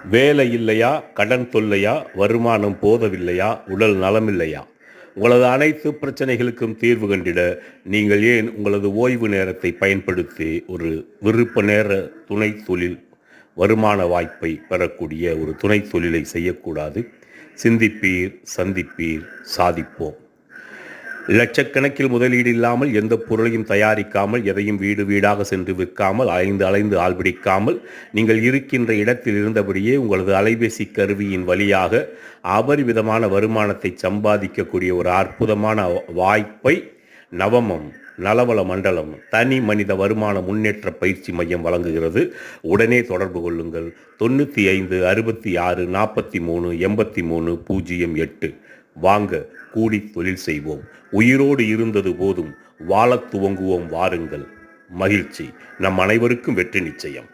வேலை இல்லையா, கடன் தொல்லையா, வருமானம் போதவில்லையா, உடல் நலமில்லையா? உங்களது அனைத்து பிரச்சனைகளுக்கும் தீர்வு கண்டிட நீங்கள் ஏன் உங்களது ஓய்வு நேரத்தை பயன்படுத்தி ஒரு விருப்ப நேர துணை தொழில் வருமான வாய்ப்பை பெறக்கூடிய ஒரு துணை தொழிலை செய்யக்கூடாது? சிந்திப்பீர், சந்திப்பீர், சாதிப்போம். லட்சக்கணக்கில் முதலீடு இல்லாமல் எந்த பொருளையும் தயாரிக்காமல் எதையும் வீடு வீடாக சென்று விற்காமல் அலைந்து அலைந்து ஆள்பிடிக்காமல் நீங்கள் இருக்கின்ற இடத்தில் இருந்தபடியே உங்களது அலைபேசி கருவியின் வழியாக அபரிவிதமான வருமானத்தை சம்பாதிக்கக்கூடிய ஒரு அற்புதமான வாய்ப்பை நவமம் நலவள மண்டலம் தனி மனித வருமான முன்னேற்ற பயிற்சி மையம் வழங்குகிறது. உடனே தொடர்பு கொள்ளுங்கள். 95 66 43 83 008. வாங்க, கூடி தொழில் செய்வோம். உயிரோடு இருந்தது போதும், வாழத் துவங்குவோம். வாருங்கள். மகிழ்ச்சி. நம் அனைவருக்கும் வெற்றி நிச்சயம்.